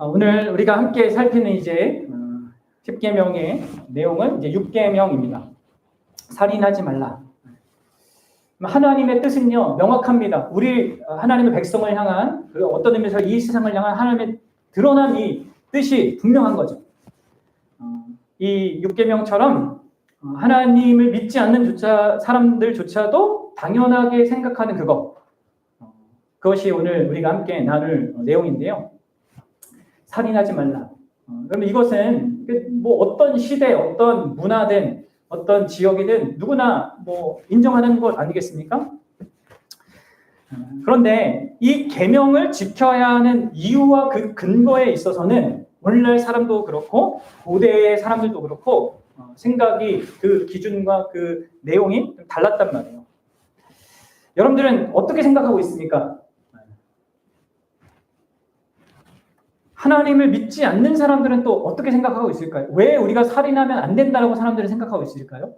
오늘 우리가 함께 살피는 이제 10계명의 내용은 이제 6계명입니다. 살인하지 말라. 하나님의 뜻은요 명확합니다. 우리 하나님의 백성을 향한, 그리고 어떤 의미에서 이 세상을 향한 하나님의 드러난 이 뜻이 분명한 거죠. 이 6계명처럼 하나님을 믿지 않는 사람들조차도 당연하게 생각하는 그것이 오늘 우리가 함께 나눌 내용인데요. 살인하지 말라. 그러면 이것은 뭐 어떤 시대, 어떤 문화든 어떤 지역이든 누구나 뭐 인정하는 것 아니겠습니까? 그런데 이 계명을 지켜야 하는 이유와 그 근거에 있어서는 오늘날 사람도 그렇고 고대의 사람들도 그렇고 생각이, 그 기준과 그 내용이 좀 달랐단 말이에요. 여러분들은 어떻게 생각하고 있습니까? 하나님을 믿지 않는 사람들은 또 어떻게 생각하고 있을까요? 왜 우리가 살인하면 안 된다고 사람들은 생각하고 있을까요?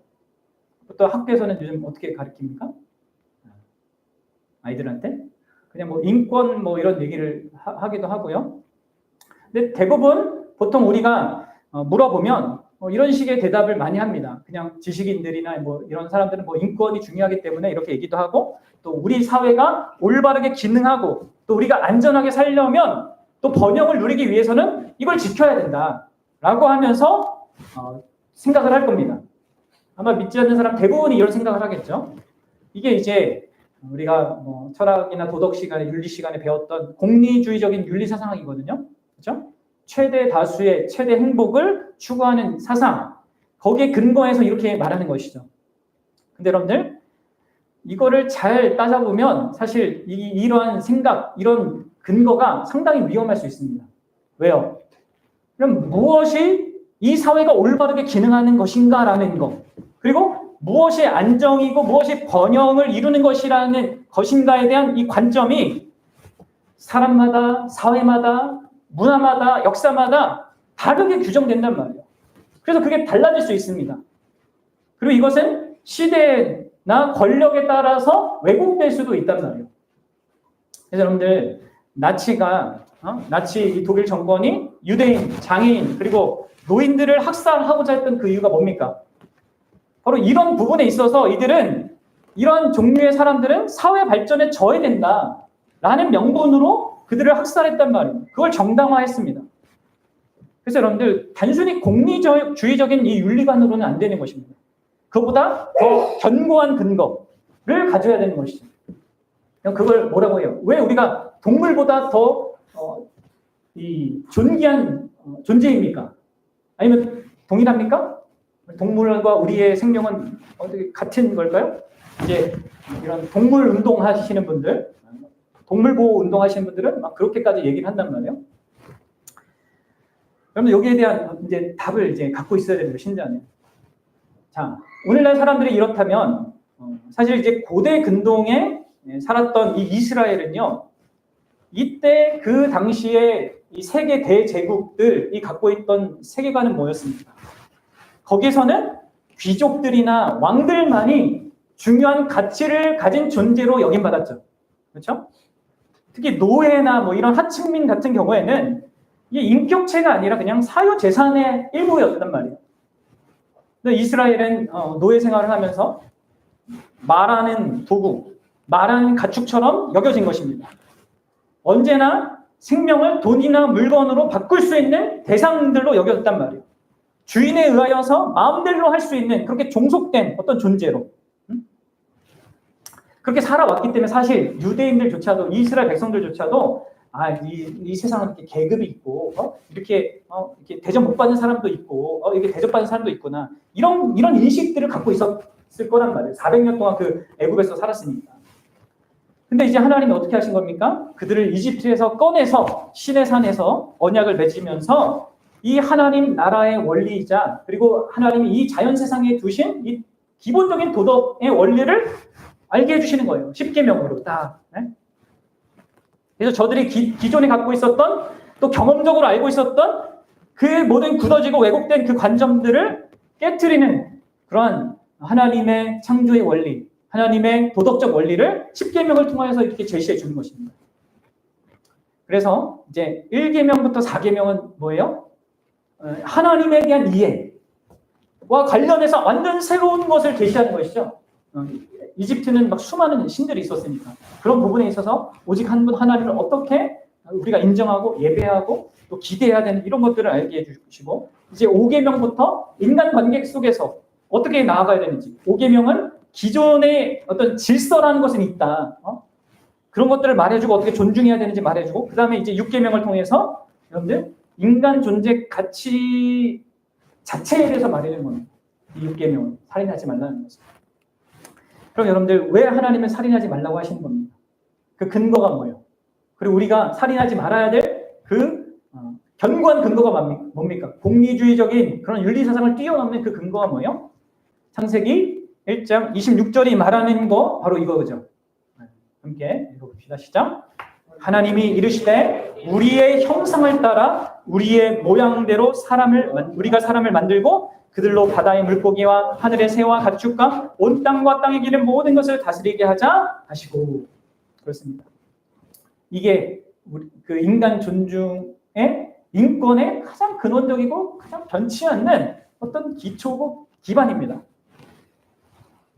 또 학교에서는 요즘 어떻게 가르칩니까? 아이들한테? 그냥 뭐 인권 뭐 이런 얘기를 하기도 하고요. 근데 대부분 보통 우리가 물어보면 이런 식의 대답을 많이 합니다. 그냥 지식인들이나 뭐 이런 사람들은 뭐 인권이 중요하기 때문에 이렇게 얘기도 하고, 또 우리 사회가 올바르게 기능하고 또 우리가 안전하게 살려면 또 번영을 누리기 위해서는 이걸 지켜야 된다라고 하면서 생각을 할 겁니다. 아마 믿지 않는 사람 대부분이 이런 생각을 하겠죠. 이게 이제 우리가 뭐 철학이나 도덕 시간에, 윤리 시간에 배웠던 공리주의적인 윤리 사상이거든요. 그렇죠? 최대 다수의 최대 행복을 추구하는 사상, 거기에 근거해서 이렇게 말하는 것이죠. 근데 여러분들, 이거를 잘 따져보면 사실 이러한 생각, 이런 근거가 상당히 위험할 수 있습니다. 왜요? 그럼 무엇이 이 사회가 올바르게 기능하는 것인가라는 것, 그리고 무엇이 안정이고 무엇이 번영을 이루는 것이라는 것인가에 대한 이 관점이 사람마다, 사회마다, 문화마다, 역사마다 다르게 규정된단 말이에요. 그래서 그게 달라질 수 있습니다. 그리고 이것은 시대나 권력에 따라서 왜곡될 수도 있단 말이에요. 그래서 여러분들, 나치 독일 정권이 유대인, 장애인, 그리고 노인들을 학살하고자 했던 그 이유가 뭡니까? 바로 이런 부분에 있어서 이런 종류의 사람들은 사회 발전에 저해된다라는 명분으로 그들을 학살했단 말이에요. 그걸 정당화했습니다. 그래서 여러분들, 단순히 공리주의적인 이 윤리관으로는 안 되는 것입니다. 그보다 더 견고한 근거를 가져야 되는 것이죠. 그걸 뭐라고 해요? 왜 우리가 동물보다 더 존귀한 존재입니까? 아니면 동일합니까? 동물과 우리의 생명은 어떻게 같은 걸까요? 이제 이런 동물 운동 하시는 분들, 동물 보호 운동 하시는 분들은 막 그렇게까지 얘기를 한단 말이에요. 여러분, 여기에 대한 이제 답을 이제 갖고 있어야 됩니다, 신자는. 자, 오늘날 사람들이 이렇다면 사실 이제 고대 근동에 살았던 이 이스라엘은요, 이때 그 당시에 이 세계 대제국들이 갖고 있던 세계관은 뭐였습니까? 거기서는 귀족들이나 왕들만이 중요한 가치를 가진 존재로 여김받았죠. 그렇죠? 특히 노예나 뭐 이런 하층민 같은 경우에는 이게 인격체가 아니라 그냥 사유재산의 일부였단 말이에요. 근데 이스라엘은 노예 생활을 하면서 말하는 도구, 말하는 가축처럼 여겨진 것입니다. 언제나 생명을 돈이나 물건으로 바꿀 수 있는 대상들로 여겨졌단 말이에요. 주인에 의하여서 마음대로 할 수 있는, 그렇게 종속된 어떤 존재로 그렇게 살아왔기 때문에 사실 유대인들조차도, 이스라엘 백성들조차도 이 세상은 이렇게 계급이 있고 이렇게 대접 못 받는 사람도 있고 이게 대접받는 사람도 있구나, 이런 인식들을 갖고 있었을 거란 말이에요. 400년 동안 그 애굽에서 살았으니까. 근데 이제 하나님이 어떻게 하신 겁니까? 그들을 이집트에서 꺼내서 시내산에서 언약을 맺으면서 이 하나님 나라의 원리이자, 그리고 하나님이 이 자연 세상에 두신 이 기본적인 도덕의 원리를 알게 해주시는 거예요. 10계명으로 딱. 네? 그래서 저들이 기존에 갖고 있었던, 또 경험적으로 알고 있었던 그 모든 굳어지고 왜곡된 그 관점들을 깨트리는 그런 하나님의 창조의 원리, 하나님의 도덕적 원리를 10계명을 통하여서 이렇게 제시해 주는 것입니다. 그래서 이제 1계명부터 4계명은 뭐예요? 하나님에 대한 이해와 관련해서 완전 새로운 것을 계시하는 것이죠. 이집트는 막 수많은 신들이 있었으니까 그런 부분에 있어서 오직 한 분 하나님을 어떻게 우리가 인정하고 예배하고 또 기대해야 되는 이런 것들을 알게 해주시고, 이제 5계명부터 인간관계 속에서 어떻게 나아가야 되는지, 5계명은 기존의 어떤 질서라는 것은 있다. 그런 것들을 말해주고 어떻게 존중해야 되는지 말해주고, 그 다음에 이제 6계명을 통해서 여러분들 인간 존재 가치 자체에 대해서 말해주는 겁니다. 이 6계명은 살인하지 말라는 것은. 그럼 여러분들 왜 하나님은 살인하지 말라고 하시는 겁니까? 그 근거가 뭐예요? 그리고 우리가 살인하지 말아야 될 그 견고한 근거가 뭡니까? 공리주의적인 그런 윤리사상을 뛰어넘는 그 근거가 뭐예요? 창세기 1장 26절이 말하는 거 바로 이거죠. 함께 읽어봅시다. 시작. 하나님이 이르시되 우리의 형상을 따라 우리의 모양대로 우리가 사람을 만들고 그들로 바다의 물고기와 하늘의 새와 가축과 온 땅과 땅에 기는 모든 것을 다스리게 하자 하시고. 그렇습니다. 이게 그 인간 존중의 인권의 가장 근원적이고 가장 변치 않는 어떤 기초고 기반입니다.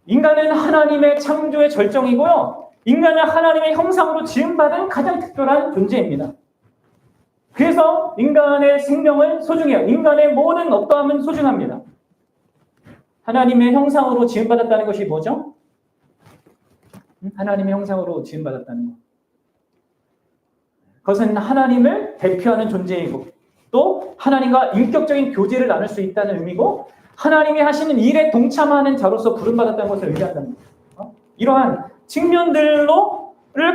인간은 하나님의 창조의 절정이고요. 인간은 하나님의 형상으로 지음받은 가장 특별한 존재입니다. 그래서 인간의 생명은 소중해요. 인간의 모든 어떠함은 소중합니다. 하나님의 형상으로 지음받았다는 것이 뭐죠? 하나님의 형상으로 지음받았다는 것. 그것은 하나님을 대표하는 존재이고 또 하나님과 인격적인 교제를 나눌 수 있다는 의미고 하나님이 하시는 일에 동참하는 자로서 부름받았다는 것을 의미한다는 거예요. 이러한 측면들을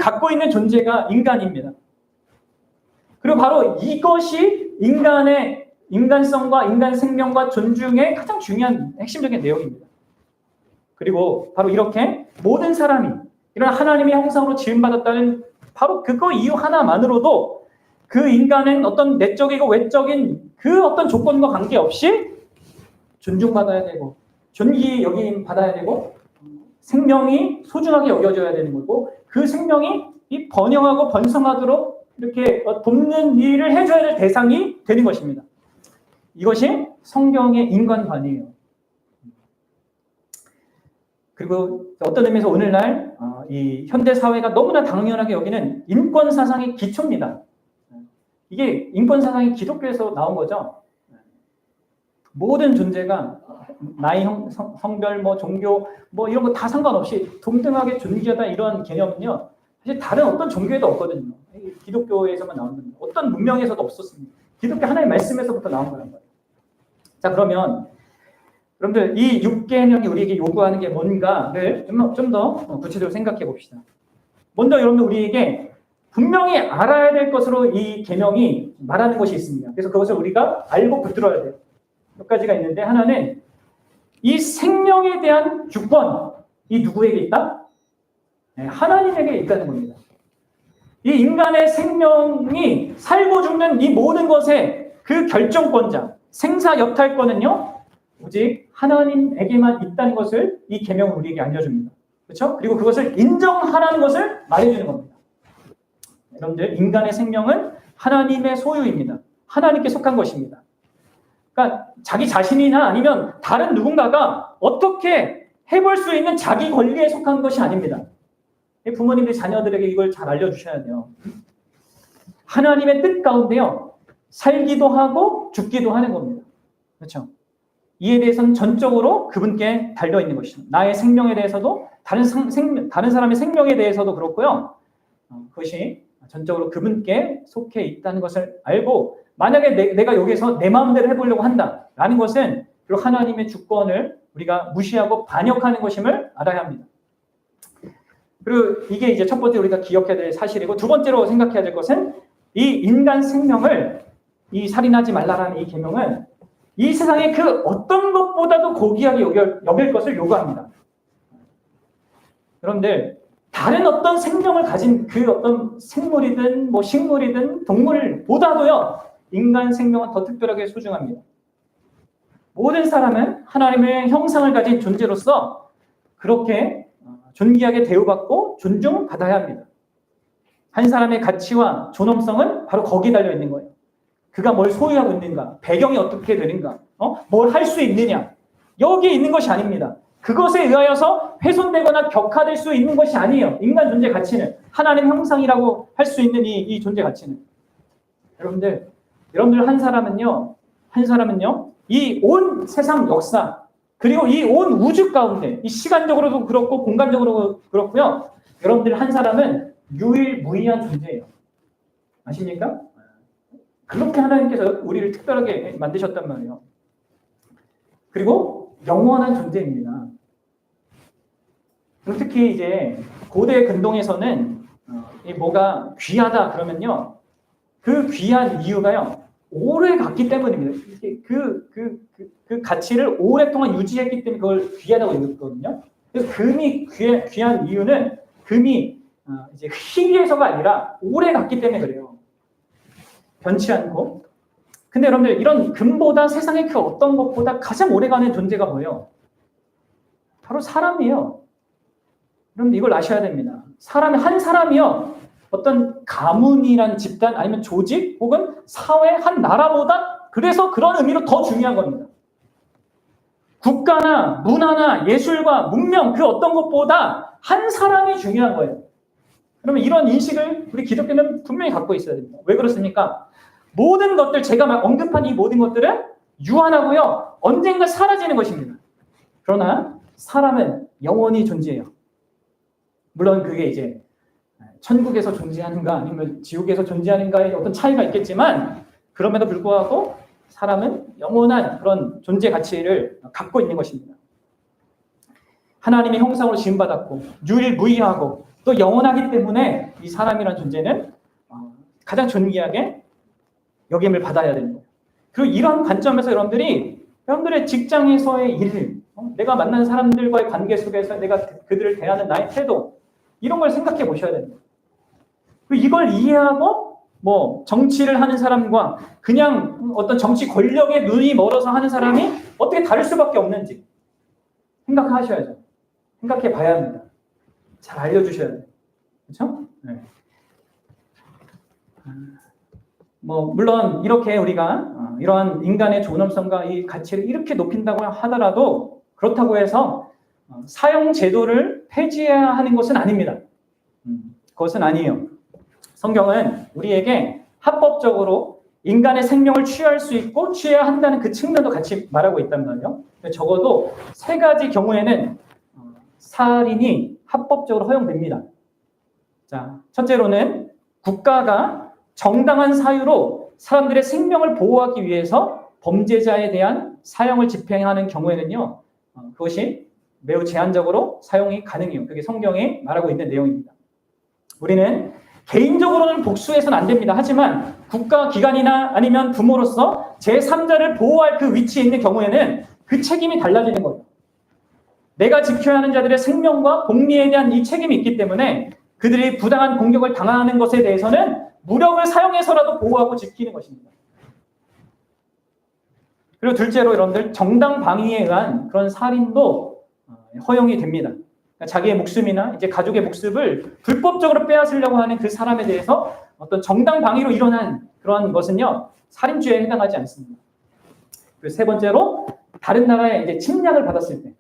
갖고 있는 존재가 인간입니다. 그리고 바로 이것이 인간의 인간성과 인간 생명과 존중의 가장 중요한 핵심적인 내용입니다. 그리고 바로 이렇게 모든 사람이 이런 하나님의 형상으로 지음받았다는 바로 그거 이유 하나만으로도 그 인간은 어떤 내적이고 외적인 그 어떤 조건과 관계없이 존중받아야 되고 존귀 여김 받아야 되고 생명이 소중하게 여겨져야 되는 거고 그 생명이 이 번영하고 번성하도록 이렇게 돕는 일을 해줘야 될 대상이 되는 것입니다. 이것이 성경의 인간관이에요. 그리고 어떤 의미에서 오늘날 이 현대 사회가 너무나 당연하게 여기는 인권 사상의 기초입니다. 이게 인권 사상이 기독교에서 나온 거죠. 모든 존재가 나이, 성별, 종교, 이런 거 다 상관없이 동등하게 존귀하다 이런 개념은요. 사실 다른 어떤 종교에도 없거든요. 기독교에서만 나오는 겁니다. 어떤 문명에서도 없었습니다. 기독교 하나의 말씀에서부터 나온 거란 말이에요. 자, 그러면 여러분들 이 6계명이 우리에게 요구하는 게 뭔가를 좀 더 구체적으로 생각해 봅시다. 먼저 여러분들 우리에게 분명히 알아야 될 것으로 이 계명이 말하는 것이 있습니다. 그래서 그것을 우리가 알고 붙들어야 돼요. 몇 가지가 있는데 하나는 이 생명에 대한 주권이 누구에게 있다? 네, 하나님에게 있다는 겁니다. 이 인간의 생명이 살고 죽는 이 모든 것의 그 결정권자, 생사여탈권은요. 오직 하나님에게만 있다는 것을 이 계명은 우리에게 알려줍니다. 그렇죠? 그리고 그것을 인정하라는 것을 말해주는 겁니다. 여러분들 인간의 생명은 하나님의 소유입니다. 하나님께 속한 것입니다. 그러니까 자기 자신이나 아니면 다른 누군가가 어떻게 해볼 수 있는 자기 권리에 속한 것이 아닙니다. 부모님들이 자녀들에게 이걸 잘 알려주셔야 돼요. 하나님의 뜻 가운데요. 살기도 하고 죽기도 하는 겁니다. 그렇죠? 이에 대해서는 전적으로 그분께 달려있는 것입니다. 나의 생명에 대해서도 다른 사람의 생명에 대해서도 그렇고요. 그것이 전적으로 그분께 속해 있다는 것을 알고 만약에 내가 여기서 내 마음대로 해보려고 한다라는 것은 그리고 하나님의 주권을 우리가 무시하고 반역하는 것임을 알아야 합니다. 그리고 이게 이제 첫 번째 우리가 기억해야 될 사실이고 두 번째로 생각해야 될 것은 이 인간 생명을 이 살인하지 말라라는 이 계명은 이 세상의 그 어떤 것보다도 고귀하게 여길 것을 요구합니다. 여러분들 다른 어떤 생명을 가진 그 어떤 생물이든 식물이든 동물보다도요 인간 생명은 더 특별하게 소중합니다. 모든 사람은 하나님의 형상을 가진 존재로서 그렇게 존귀하게 대우받고 존중받아야 합니다. 한 사람의 가치와 존엄성은 바로 거기에 달려 있는 거예요. 그가 뭘 소유하고 있는가, 배경이 어떻게 되는가, 뭘 할 수 있느냐, 여기에 있는 것이 아닙니다. 그것에 의하여서 훼손되거나 격화될 수 있는 것이 아니에요. 인간 존재 가치는 하나님 형상이라고 할 수 있는 이 존재 가치는. 여러분들 한 사람은요 이 온 세상 역사 그리고 이 온 우주 가운데 이 시간적으로도 그렇고 공간적으로도 그렇고요. 여러분들 한 사람은 유일무이한 존재예요. 아십니까? 그렇게 하나님께서 우리를 특별하게 만드셨단 말이에요. 그리고 영원한 존재입니다. 특히 이제 고대 근동에서는 뭐가 귀하다 그러면요, 그 귀한 이유가요, 오래 갔기 때문입니다. 그 가치를 오랫동안 유지했기 때문에 그걸 귀하다고 여겼거든요. 그래서 금이 귀한 이유는 금이 이제 희귀해서가 아니라 오래 갔기 때문에 그래요. 변치 않고. 근데 여러분들 이런 금보다 세상의 그 어떤 것보다 가장 오래가는 존재가 뭐예요? 바로 사람이에요. 여러분 이걸 아셔야 됩니다. 한 사람이요, 어떤 가문이란 집단 아니면 조직 혹은 사회 한 나라보다 그래서 그런 의미로 더 중요한 겁니다. 국가나 문화나 예술과 문명 그 어떤 것보다 한 사람이 중요한 거예요. 그러면 이런 인식을 우리 기독교는 분명히 갖고 있어야 됩니다. 왜 그렇습니까? 모든 것들, 제가 언급한 이 모든 것들은 유한하고요, 언젠가 사라지는 것입니다. 그러나 사람은 영원히 존재해요. 물론 그게 이제 천국에서 존재하는가 아니면 지옥에서 존재하는가의 어떤 차이가 있겠지만, 그럼에도 불구하고 사람은 영원한 그런 존재 가치를 갖고 있는 것입니다. 하나님의 형상으로 지음받았고 유일무이하고 또 영원하기 때문에 이 사람이라는 존재는 가장 존귀하게 여김을 받아야 되는 거예요. 그리고 이런 관점에서 여러분들의 직장에서의 일, 내가 만나는 사람들과의 관계 속에서 내가 그들을 대하는 나의 태도, 이런 걸 생각해 보셔야 됩니다. 이걸 이해하고 정치를 하는 사람과 그냥 어떤 정치 권력에 눈이 멀어서 하는 사람이 어떻게 다를 수밖에 없는지 생각하셔야죠. 생각해 봐야 합니다. 잘 알려주셔야 돼요. 그렇죠? 네. 물론 이렇게 우리가 이러한 인간의 존엄성과 이 가치를 이렇게 높인다고 하더라도 그렇다고 해서 사형 제도를 폐지해야 하는 것은 아닙니다. 그것은 아니에요. 성경은 우리에게 합법적으로 인간의 생명을 취할 수 있고 취해야 한다는 그 측면도 같이 말하고 있단 말이에요. 적어도 3가지 경우에는 살인이 합법적으로 허용됩니다. 자, 첫째로는 국가가 정당한 사유로 사람들의 생명을 보호하기 위해서 범죄자에 대한 사형을 집행하는 경우에는요, 그것이 매우 제한적으로 사용이 가능해요. 그게 성경에 말하고 있는 내용입니다. 우리는 개인적으로는 복수해서는 안 됩니다. 하지만 국가 기관이나 아니면 부모로서 제3자를 보호할 그 위치에 있는 경우에는 그 책임이 달라지는 거예요. 내가 지켜야 하는 자들의 생명과 복리에 대한 이 책임이 있기 때문에 그들이 부당한 공격을 당하는 것에 대해서는 무력을 사용해서라도 보호하고 지키는 것입니다. 그리고 둘째로 여러분들, 정당 방위에 의한 그런 살인도 허용이 됩니다. 그러니까 자기의 목숨이나 이제 가족의 목숨을 불법적으로 빼앗으려고 하는 그 사람에 대해서 어떤 정당 방위로 일어난 그런 것은요, 살인죄에 해당하지 않습니다. 그리고 3번째로, 다른 나라에 이제 침략을 받았을 때,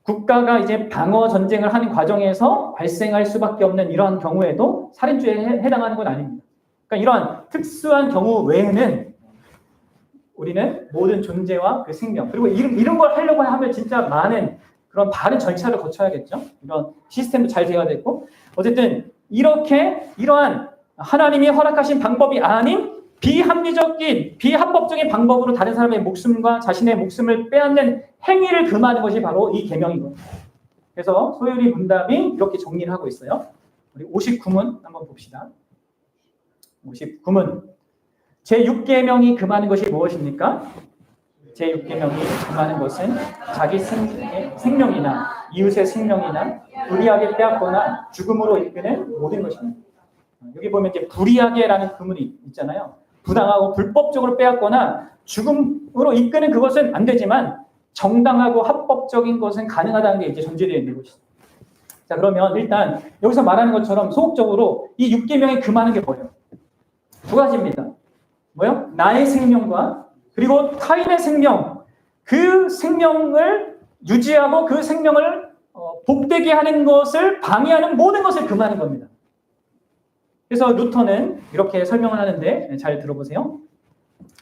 국가가 이제 방어 전쟁을 하는 과정에서 발생할 수밖에 없는 이러한 경우에도 살인죄에 해당하는 건 아닙니다. 그러니까 이러한 특수한 경우 외에는 우리는 모든 존재와 그 생명, 그리고 이런 걸 하려고 하면 진짜 많은 그런 바른 절차를 거쳐야겠죠. 이런 시스템도 잘 되어야 되고, 어쨌든 이러한 하나님이 허락하신 방법이 아닌 비합리적인, 비합법적인 방법으로 다른 사람의 목숨과 자신의 목숨을 빼앗는 행위를 금하는 것이 바로 이 계명이거든요. 그래서 소율이 문답이 이렇게 정리를 하고 있어요. 우리 59문 한번 봅시다. 59문. 제6계명이 금하는 것이 무엇입니까? 제6계명이 금하는 것은 자기 생명이나 이웃의 생명이나 불의하게 빼앗거나 죽음으로 이끄는 모든 것입니다. 여기 보면 이제 불의하게라는 구문이 있잖아요. 부당하고 불법적으로 빼앗거나 죽음으로 이끄는 그것은 안 되지만 정당하고 합법적인 것은 가능하다는 게 이제 전제되어 있는 것이죠. 자, 그러면 일단 여기서 말하는 것처럼 소극적으로 이 6계명이 금하는 게 뭐예요? 두 가지입니다. 뭐요? 나의 생명과 그리고 타인의 생명, 그 생명을 유지하고 그 생명을 복되게 하는 것을 방해하는 모든 것을 금하는 겁니다. 그래서 루터는 이렇게 설명을 하는데 잘 들어보세요.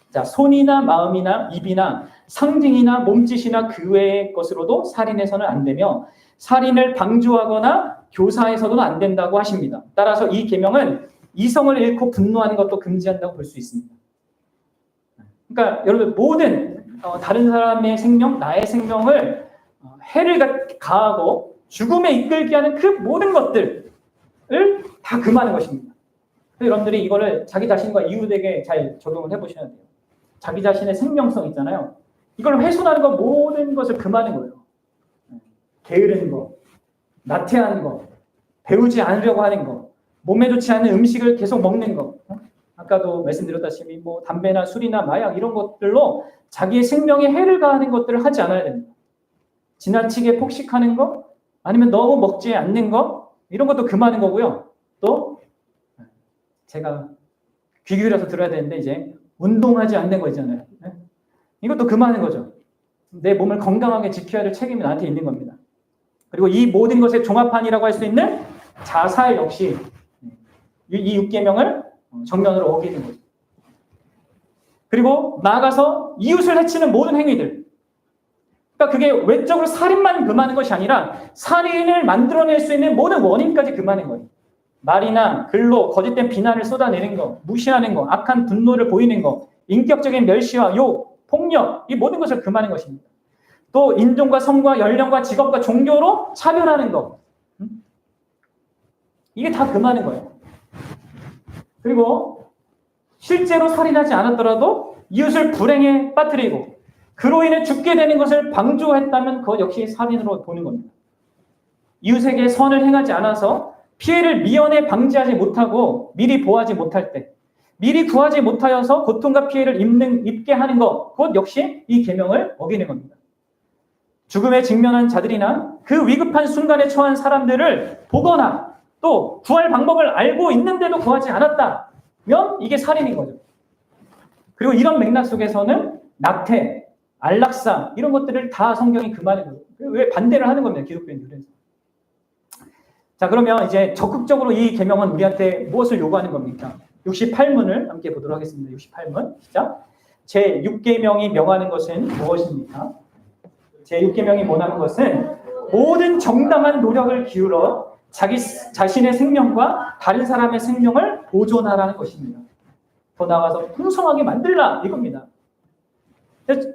자, 손이나 마음이나 입이나 상징이나 몸짓이나 그 외의 것으로도 살인해서는 안 되며 살인을 방조하거나 교사해서도 안 된다고 하십니다. 따라서 이 계명은 이성을 잃고 분노하는 것도 금지한다고 볼 수 있습니다. 그러니까 여러분 모든 다른 사람의 생명, 나의 생명을 해를 가하고 죽음에 이끌게 하는 그 모든 것들을 다 금하는 것입니다. 여러분들이 이거를 자기 자신과 이웃에게 잘 적용을 해보셔야 돼요. 자기 자신의 생명성 있잖아요. 이걸 훼손하는 것 모든 것을 금하는 거예요. 게으른 거, 나태한 거, 배우지 않으려고 하는 거, 몸에 좋지 않은 음식을 계속 먹는 거. 아까도 말씀드렸다시피 뭐 담배나 술이나 마약 이런 것들로 자기의 생명에 해를 가하는 것들을 하지 않아야 됩니다. 지나치게 폭식하는 거, 아니면 너무 먹지 않는 거, 이런 것도 금하는 거고요. 또 제가 귀 기울여서 들어야 되는데 이제 운동하지 않는 거 있잖아요. 이것도 금하는 거죠. 내 몸을 건강하게 지켜야 할 책임이 나한테 있는 겁니다. 그리고 이 모든 것의 종합판이라고 할 수 있는 자살 역시 이 6계명을 정면으로 어기는 거죠. 그리고 나아가서 이웃을 해치는 모든 행위들. 그러니까 그게 외적으로 살인만 금하는 것이 아니라 살인을 만들어낼 수 있는 모든 원인까지 금하는 거예요. 말이나 글로 거짓된 비난을 쏟아내는 거, 무시하는 거, 악한 분노를 보이는 거, 인격적인 멸시와 욕, 폭력, 이 모든 것을 금하는 것입니다. 또 인종과 성과 연령과 직업과 종교로 차별하는 거. 이게 다 금하는 거예요. 그리고 실제로 살인하지 않았더라도 이웃을 불행에 빠뜨리고 그로 인해 죽게 되는 것을 방조했다면 그것 역시 살인으로 보는 겁니다. 이웃에게 선을 행하지 않아서 피해를 미연에 방지하지 못하고 미리 보호하지 못할 때, 미리 구하지 못하여서 고통과 피해를 입게 하는 것, 그것 역시 이 계명을 어기는 겁니다. 죽음에 직면한 자들이나 그 위급한 순간에 처한 사람들을 보거나 또 구할 방법을 알고 있는데도 구하지 않았다면 이게 살인인 거죠. 그리고 이런 맥락 속에서는 낙태, 안락사 이런 것들을 다 성경이 금하는 거예요. 왜 반대를 하는 겁니다. 기독교인들은. 자, 그러면 이제 적극적으로 이 계명은 우리한테 무엇을 요구하는 겁니까? 68문을 함께 보도록 하겠습니다. 68문 시작. 제6계명이 명하는 것은 무엇입니까? 제6계명이 원하는 것은 모든 정당한 노력을 기울여 자기 자신의 생명과 다른 사람의 생명을 보존하라는 것입니다. 더 나아가서 풍성하게 만들라 이겁니다.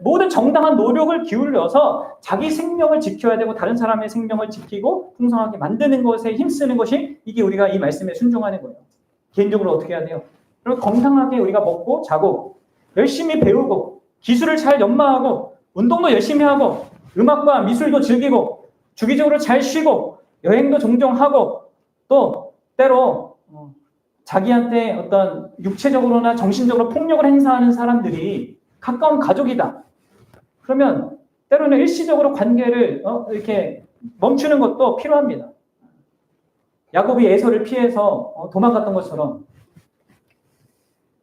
모든 정당한 노력을 기울여서 자기 생명을 지켜야 되고 다른 사람의 생명을 지키고 풍성하게 만드는 것에 힘쓰는 것이 이게 우리가 이 말씀에 순종하는 거예요. 개인적으로 어떻게 해야 돼요? 그리고 건강하게 우리가 먹고 자고 열심히 배우고 기술을 잘 연마하고 운동도 열심히 하고 음악과 미술도 즐기고 주기적으로 잘 쉬고 여행도 종종 하고 또 때로 자기한테 어떤 육체적으로나 정신적으로 폭력을 행사하는 사람들이 가까운 가족이다. 그러면 때로는 일시적으로 관계를 이렇게 멈추는 것도 필요합니다. 야곱이 에서를 피해서 도망갔던 것처럼.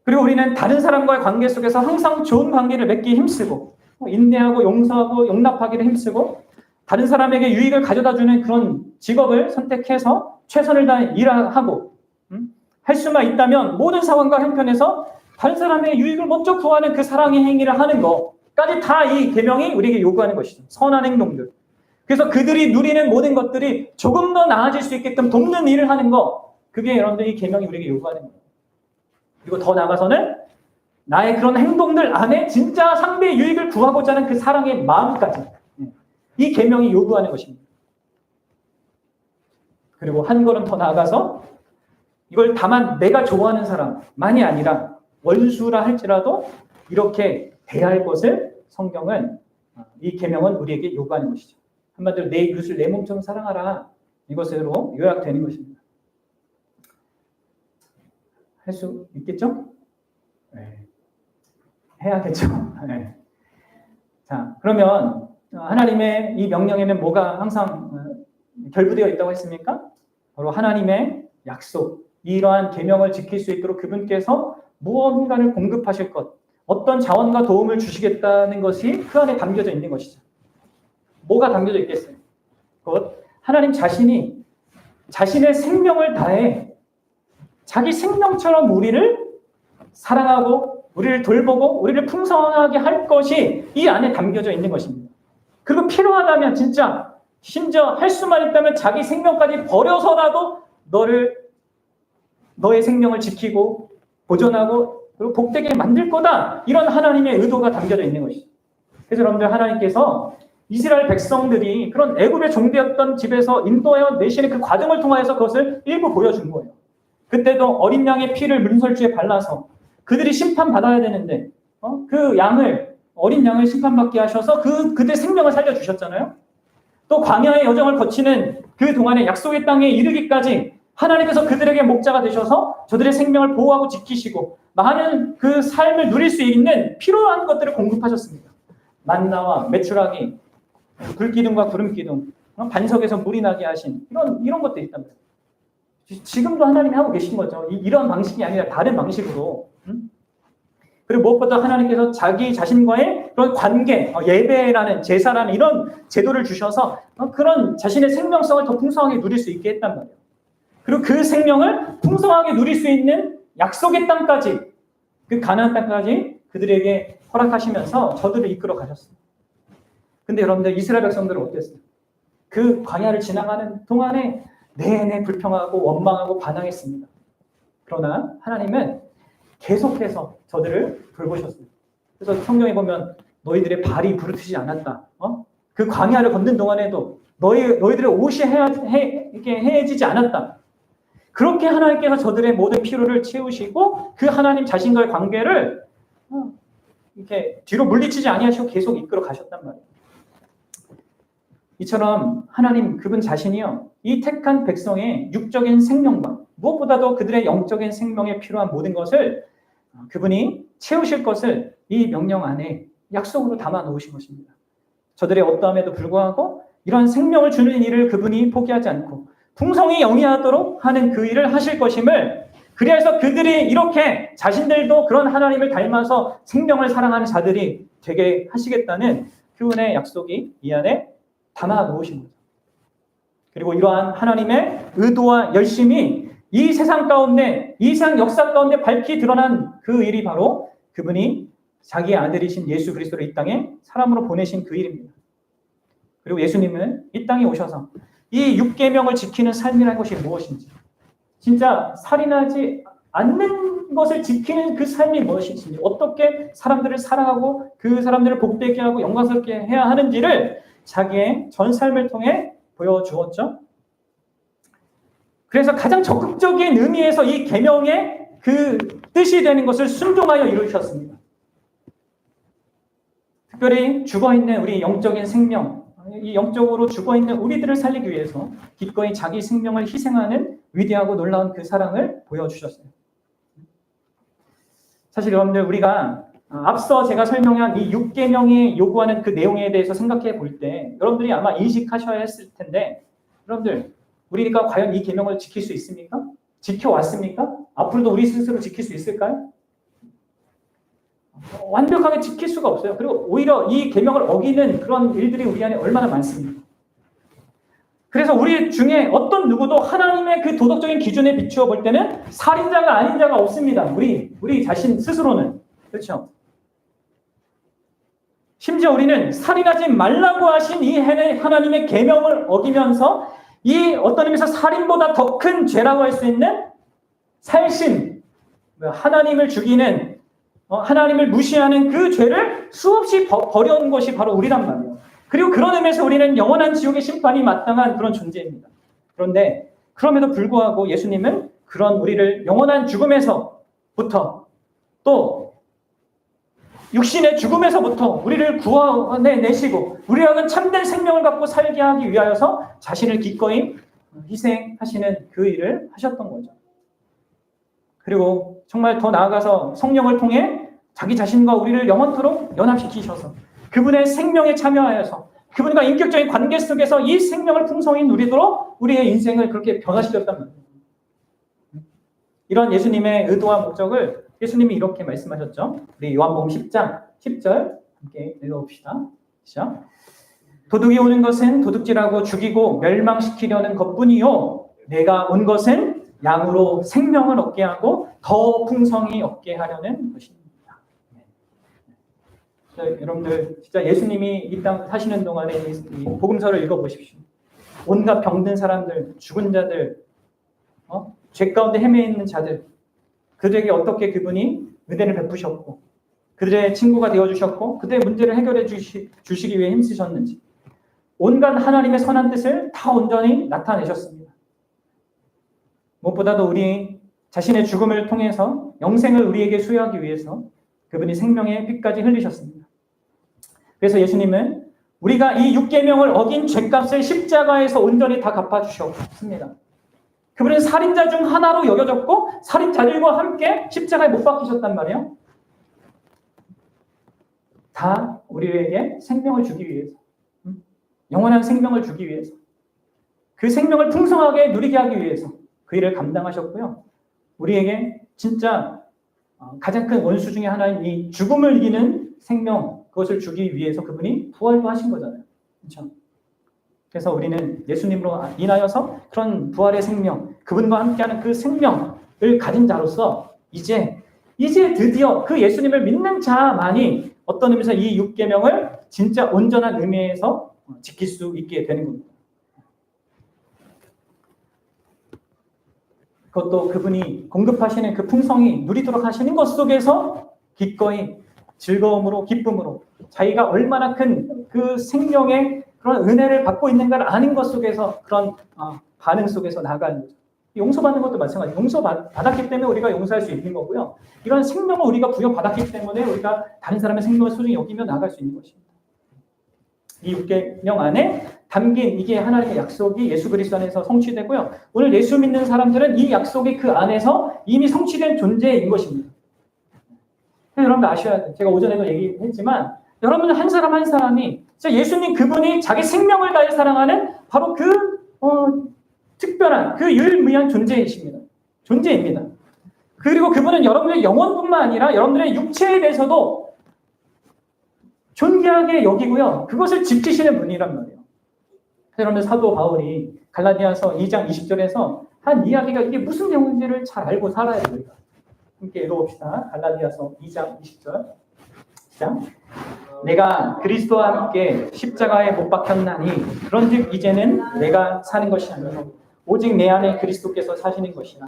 그리고 우리는 다른 사람과의 관계 속에서 항상 좋은 관계를 맺기 힘쓰고 인내하고 용서하고 용납하기를 힘쓰고 다른 사람에게 유익을 가져다주는 그런 직업을 선택해서 최선을 다해 일하고 할 수만 있다면 모든 상황과 형편에서 다른 사람의 유익을 먼저 구하는 그 사랑의 행위를 하는 것까지 다 이 계명이 우리에게 요구하는 것이죠. 선한 행동들. 그래서 그들이 누리는 모든 것들이 조금 더 나아질 수 있게끔 돕는 일을 하는 것. 그게 여러분들이 계명이 우리에게 요구하는 거예요. 그리고 더 나아가서는 나의 그런 행동들 안에 진짜 상대의 유익을 구하고자 하는 그 사랑의 마음까지 이 계명이 요구하는 것입니다. 그리고 한 걸음 더 나아가서 이걸 다만 내가 좋아하는 사람만이 아니라 원수라 할지라도 이렇게 대할 것을 성경은 이 계명은 우리에게 요구하는 것이죠. 한마디로 내 이웃을 내 몸처럼 사랑하라. 이것으로 요약되는 것입니다. 할 수 있겠죠? 네. 해야겠죠. 네. 자, 그러면 하나님의 이 명령에는 뭐가 항상 결부되어 있다고 했습니까? 바로 하나님의 약속, 이러한 계명을 지킬 수 있도록 그분께서 무언가를 공급하실 것, 어떤 자원과 도움을 주시겠다는 것이 그 안에 담겨져 있는 것이죠. 뭐가 담겨져 있겠어요? 곧 하나님 자신이 자신의 생명을 다해 자기 생명처럼 우리를 사랑하고 우리를 돌보고 우리를 풍성하게 할 것이 이 안에 담겨져 있는 것입니다. 그리고 필요하다면 진짜 심지어 할 수만 있다면 자기 생명까지 버려서라도 너의 생명을 지키고 보존하고 그리고 복되게 만들 거다. 이런 하나님의 의도가 담겨져 있는 것이죠. 그래서 여러분들 하나님께서 이스라엘 백성들이 그런 애굽의 종되었던 집에서 인도하여 내시는 그 과정을 통하여서 그것을 일부 보여준 거예요. 그때도 어린 양의 피를 문설주에 발라서 그들이 심판받아야 되는데 그 양을 어린 양을 심판받게 하셔서 그들의 생명을 살려주셨잖아요. 또 광야의 여정을 거치는 그 동안에 약속의 땅에 이르기까지 하나님께서 그들에게 목자가 되셔서 저들의 생명을 보호하고 지키시고 많은 그 삶을 누릴 수 있는 필요한 것들을 공급하셨습니다. 만나와 메추라기, 불기둥과 구름기둥, 반석에서 물이 나게 하신 이런 것도 있단 말이에요. 지금도 하나님이 하고 계신 거죠. 이런 방식이 아니라 다른 방식으로. 그리고 무엇보다 하나님께서 자기 자신과의 그런 관계, 예배라는 제사라는 이런 제도를 주셔서 그런 자신의 생명성을 더 풍성하게 누릴 수 있게 했단 말이에요. 그리고 그 생명을 풍성하게 누릴 수 있는 약속의 땅까지, 그 가나안 땅까지 그들에게 허락하시면서 저들을 이끌어 가셨습니다. 근데 여러분들 이스라엘 백성들은 어땠어요? 그 광야를 지나가는 동안에 내내 불평하고 원망하고 반항했습니다. 그러나 하나님은 계속해서 저들을 돌보셨습니다. 그래서 성경에 보면 너희들의 발이 부르트지 않았다. 그 광야를 걷는 동안에도 너희들의 옷이 이렇게 해지지 않았다. 그렇게 하나님께서 저들의 모든 필요를 채우시고 그 하나님 자신과의 관계를 이렇게 뒤로 물리치지 아니하시고 계속 이끌어 가셨단 말이에요. 이처럼 하나님 그분 자신이요 이 택한 백성의 육적인 생명과 무엇보다도 그들의 영적인 생명에 필요한 모든 것을 그분이 채우실 것을 이 명령 안에 약속으로 담아 놓으신 것입니다. 저들의 어떠함에도 불구하고 이러한 생명을 주는 일을 그분이 포기하지 않고 풍성히 영위하도록 하는 그 일을 하실 것임을, 그래서 그들이 이렇게 자신들도 그런 하나님을 닮아서 생명을 사랑하는 자들이 되게 하시겠다는 그분의 약속이 이 안에 담아 놓으신 거죠. 그리고 이러한 하나님의 의도와 열심이 이 세상 가운데, 이 세상 역사 가운데 밝히 드러난 그 일이 바로 그분이 자기의 아들이신 예수 그리스도를 이 땅에 사람으로 보내신 그 일입니다. 그리고 예수님은 이 땅에 오셔서 이 6계명을 지키는 삶이라는 것이 무엇인지, 진짜 살인하지 않는 것을 지키는 그 삶이 무엇인지, 어떻게 사람들을 사랑하고 그 사람들을 복되게 하고 영광스럽게 해야 하는지를 자기의 전 삶을 통해 보여주었죠. 그래서 가장 적극적인 의미에서 이 계명의 그 뜻이 되는 것을 순종하여 이루셨습니다. 특별히 죽어있는 우리 영적인 생명, 이 영적으로 죽어있는 우리들을 살리기 위해서 기꺼이 자기 생명을 희생하는 위대하고 놀라운 그 사랑을 보여주셨어요. 사실 여러분들 우리가 앞서 제가 설명한 이 6계명이 요구하는 그 내용에 대해서 생각해 볼 때 여러분들이 아마 인식하셔야 했을 텐데, 여러분들 우리가 과연 이 계명을 지킬 수 있습니까? 지켜왔습니까? 앞으로도 우리 스스로 지킬 수 있을까요? 완벽하게 지킬 수가 없어요. 그리고 오히려 이 계명을 어기는 그런 일들이 우리 안에 얼마나 많습니까? 그래서 우리 중에 어떤 누구도 하나님의 그 도덕적인 기준에 비추어 볼 때는 살인자가 아닌 자가 없습니다. 우리 자신 스스로는. 그렇죠? 심지어 우리는 살인하지 말라고 하신 이 하나님의 계명을 어기면서 이 어떤 의미에서 살인보다 더 큰 죄라고 할 수 있는 살신, 하나님을 죽이는, 하나님을 무시하는 그 죄를 수없이 버려온 것이 바로 우리란 말이에요. 그리고 그런 의미에서 우리는 영원한 지옥의 심판이 마땅한 그런 존재입니다. 그런데 그럼에도 불구하고 예수님은 그런 우리를 영원한 죽음에서부터 또 육신의 죽음에서부터 우리를 구원해내시고 우리랑은 참된 생명을 갖고 살게 하기 위하여서 자신을 기꺼이 희생하시는 그 일을 하셨던 거죠. 그리고 정말 더 나아가서 성령을 통해 자기 자신과 우리를 영원토록 연합시키셔서 그분의 생명에 참여하여서 그분과 인격적인 관계 속에서 이 생명을 풍성히 누리도록 우리의 인생을 그렇게 변화시켰단 말이에요. 이런 예수님의 의도와 목적을 예수님이 이렇게 말씀하셨죠. 우리 요한복음 10장 10절 함께 읽어봅시다. 시작. 도둑이 오는 것은 도둑질하고 죽이고 멸망시키려는 것뿐이요 내가 온 것은 양으로 생명을 얻게 하고 더 풍성히 얻게 하려는 것입니다. 여러분들 진짜 예수님이 이 땅 사시는 동안에 이 복음서를 읽어보십시오. 온갖 병든 사람들, 죽은 자들, 죄 가운데 헤매 있는 자들, 그들에게 어떻게 그분이 은혜를 베푸셨고 그들의 친구가 되어주셨고 그들의 문제를 해결해 주시기 위해 힘쓰셨는지 온갖 하나님의 선한 뜻을 다 온전히 나타내셨습니다. 무엇보다도 우리 자신의 죽음을 통해서 영생을 우리에게 수여하기 위해서 그분이 생명의 피까지 흘리셨습니다. 그래서 예수님은 우리가 이 6계명을 어긴 죄값을 십자가에서 온전히 다 갚아주셨습니다. 그분은 살인자 중 하나로 여겨졌고 살인자들과 함께 십자가에 못 박히셨단 말이에요. 다 우리에게 생명을 주기 위해서, 영원한 생명을 주기 위해서, 그 생명을 풍성하게 누리게 하기 위해서 그 일을 감당하셨고요. 우리에게 진짜 가장 큰 원수 중에 하나인 이 죽음을 이기는 생명, 그것을 주기 위해서 그분이 부활도 하신 거잖아요. 그렇죠? 그래서 우리는 예수님으로 인하여서 그런 부활의 생명, 그분과 함께하는 그 생명을 가진 자로서 이제 드디어 그 예수님을 믿는 자만이 어떤 의미에서 이 6계명을 진짜 온전한 의미에서 지킬 수 있게 되는 겁니다. 그것도 그분이 공급하시는 그 풍성이 누리도록 하시는 것 속에서 기꺼이 즐거움으로 기쁨으로 자기가 얼마나 큰 그 생명의 그런 은혜를 받고 있는가를 아는 것 속에서 그런 반응 속에서 나아가는 거죠. 용서받는 것도 마찬가지예요. 용서받았기 때문에 우리가 용서할 수 있는 거고요. 이런 생명을 우리가 부여받았기 때문에 우리가 다른 사람의 생명을 소중히 여기며 나아갈 수 있는 것입니다. 이 6계명 안에 담긴 이게 하나님의 약속이 예수 그리스도 안에서 성취되고요. 오늘 예수 믿는 사람들은 이 약속이 그 안에서 이미 성취된 존재인 것입니다. 여러분들 아셔야 돼요. 제가 오전에도 얘기했지만 여러분 한 사람 한 사람이 예수님 그분이 자기 생명을 다해 사랑하는 바로 그 특별한 그 유일무이한 존재입니다. 그리고 그분은 여러분의 영혼뿐만 아니라 여러분들의 육체에 대해서도 존귀하게 여기고요. 그것을 지키시는 분이란 말이에요. 여러분들 사도 바울이 갈라디아서 2장 20절에서 한 이야기가 이게 무슨 내용인지를 잘 알고 살아야 됩니다. 함께 읽어봅시다. 갈라디아서 2장 20절. 시작. 내가 그리스도와 함께 십자가에 못 박혔나니 그런즉 이제는 내가 사는 것이 아니요 오직 내 안에 그리스도께서 사시는 것이라.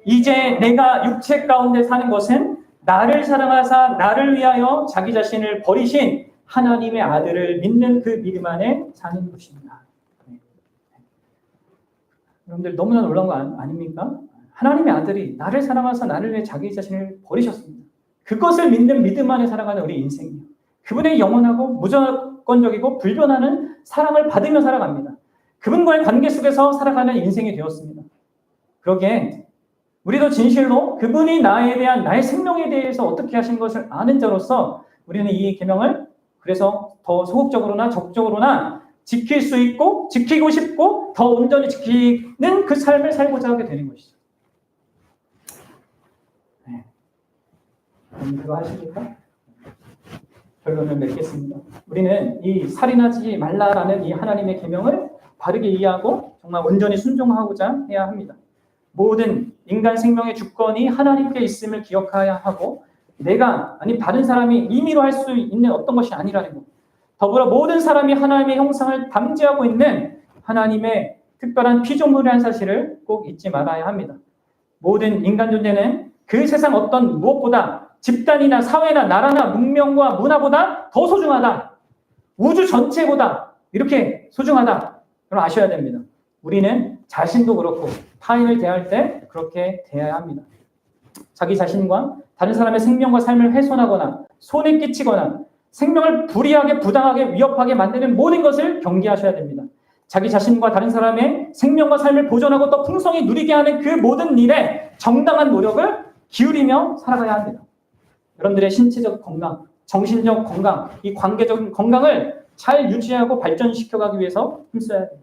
이제 내가 육체 가운데 사는 것은 나를 사랑하사 나를 위하여 자기 자신을 버리신 하나님의 아들을 믿는 그 믿음 안에 사는 것입니다. 여러분들 너무나 놀라운 거 아닙니까? 하나님의 아들이 나를 사랑하사 나를 위해 자기 자신을 버리셨습니다. 그것을 믿는 믿음 안에 살아가는 우리 인생이요. 그분의 영원하고 무조건적이고 불변하는 사랑을 받으며 살아갑니다. 그분과의 관계 속에서 살아가는 인생이 되었습니다. 그러기에 우리도 진실로 그분이 나에 대한 나의 생명에 대해서 어떻게 하신 것을 아는 자로서 우리는 이 계명을 그래서 더 소극적으로나 적극적으로나 지킬 수 있고 지키고 싶고 더 온전히 지키는 그 삶을 살고자 하게 되는 것이죠. 네. 그거 하십니까? 결론을 맺겠습니다. 우리는 이 살인하지 말라라는 이 하나님의 계명을 바르게 이해하고 정말 온전히 순종하고자 해야 합니다. 모든 인간 생명의 주권이 하나님께 있음을 기억해야 하고 내가 아니 다른 사람이 임의로 할 수 있는 어떤 것이 아니라는 것. 더불어 모든 사람이 하나님의 형상을 담지하고 있는 하나님의 특별한 피조물이라는 사실을 꼭 잊지 말아야 합니다. 모든 인간 존재는 그 세상 어떤 무엇보다 집단이나 사회나 나라나 문명과 문화보다 더 소중하다. 우주 전체보다 이렇게 소중하다. 여러분 아셔야 됩니다. 우리는 자신도 그렇고 타인을 대할 때 그렇게 대해야 합니다. 자기 자신과 다른 사람의 생명과 삶을 훼손하거나 손해 끼치거나 생명을 불이하게 부당하게 위협하게 만드는 모든 것을 경계하셔야 됩니다. 자기 자신과 다른 사람의 생명과 삶을 보존하고 또 풍성히 누리게 하는 그 모든 일에 정당한 노력을 기울이며 살아가야 합니다. 여러분들의 신체적 건강, 정신적 건강, 이 관계적인 건강을 잘 유지하고 발전시켜가기 위해서 힘써야 돼요.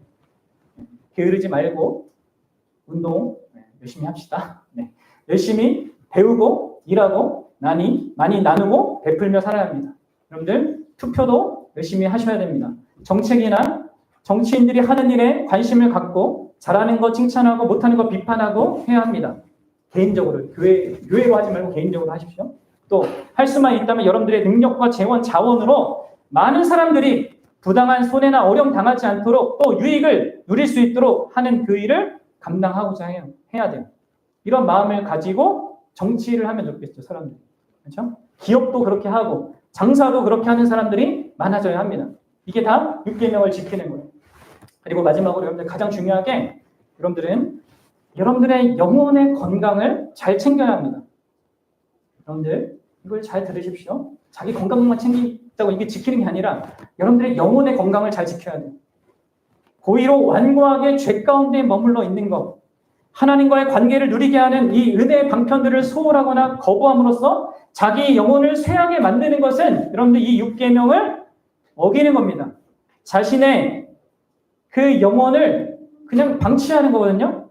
게으르지 말고 운동 열심히 합시다. 네. 열심히 배우고 일하고 많이 나누고 베풀며 살아야 합니다. 여러분들 투표도 열심히 하셔야 됩니다. 정책이나 정치인들이 하는 일에 관심을 갖고 잘하는 거 칭찬하고 못하는 거 비판하고 해야 합니다. 개인적으로 교회로 하지 말고 개인적으로 하십시오. 또 할 수만 있다면 여러분들의 능력과 재원, 자원으로 많은 사람들이 부당한 손해나 어려움 당하지 않도록 또 유익을 누릴 수 있도록 하는 그 일을 감당하고자 해야 돼요. 이런 마음을 가지고 정치를 하면 좋겠죠, 사람들이. 그렇죠? 기업도 그렇게 하고 장사도 그렇게 하는 사람들이 많아져야 합니다. 이게 다 6계명을 지키는 거예요. 그리고 마지막으로 여러분들 가장 중요하게 여러분들은 여러분들의 영혼의 건강을 잘 챙겨야 합니다. 여러분들 이걸 잘 들으십시오. 자기 건강만 챙긴다고 이게 지키는 게 아니라 여러분들의 영혼의 건강을 잘 지켜야 돼요. 고의로 완고하게 죄 가운데 머물러 있는 것, 하나님과의 관계를 누리게 하는 이 은혜의 방편들을 소홀하거나 거부함으로써 자기 영혼을 쇠하게 만드는 것은 여러분들 이 6계명을 어기는 겁니다. 자신의 그 영혼을 그냥 방치하는 거거든요.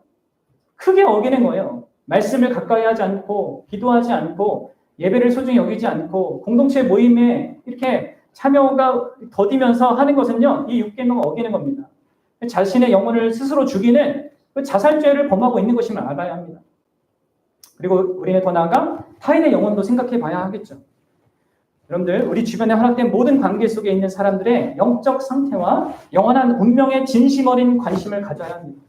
크게 어기는 거예요. 말씀을 가까이 하지 않고 기도하지 않고 예배를 소중히 여기지 않고 공동체 모임에 이렇게 참여가 더디면서 하는 것은요. 이 6계명을 어기는 겁니다. 자신의 영혼을 스스로 죽이는 그 자살죄를 범하고 있는 것임을 알아야 합니다. 그리고 우리는 더 나아가 타인의 영혼도 생각해 봐야 하겠죠. 여러분들 우리 주변에 허락된 모든 관계 속에 있는 사람들의 영적 상태와 영원한 운명에 진심 어린 관심을 가져야 합니다.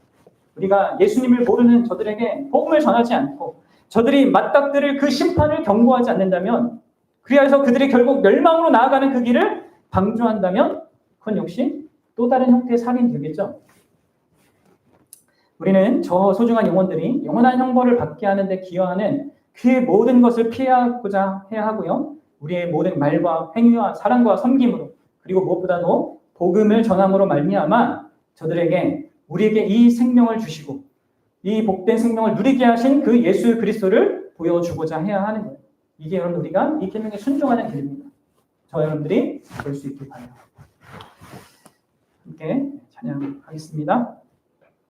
우리가 예수님을 모르는 저들에게 복음을 전하지 않고 저들이 맞닥뜨릴 그 심판을 경고하지 않는다면 그래서 그들이 결국 멸망으로 나아가는 그 길을 방조한다면 그건 역시 또 다른 형태의 살인이 되겠죠. 우리는 저 소중한 영혼들이 영원한 형벌을 받게 하는 데 기여하는 그의 모든 것을 피하고자 해야 하고요. 우리의 모든 말과 행위와 사랑과 섬김으로 그리고 무엇보다도 복음을 전함으로 말미암아 저들에게 우리에게 이 생명을 주시고 이 복된 생명을 누리게 하신 그 예수 그리스도를 보여주고자 해야 하는 거예요. 이게 여러분 우리가 이 계명에 순종하는 길입니다. 저 여러분들이 볼 수 있길 바라요. 함께 찬양하겠습니다.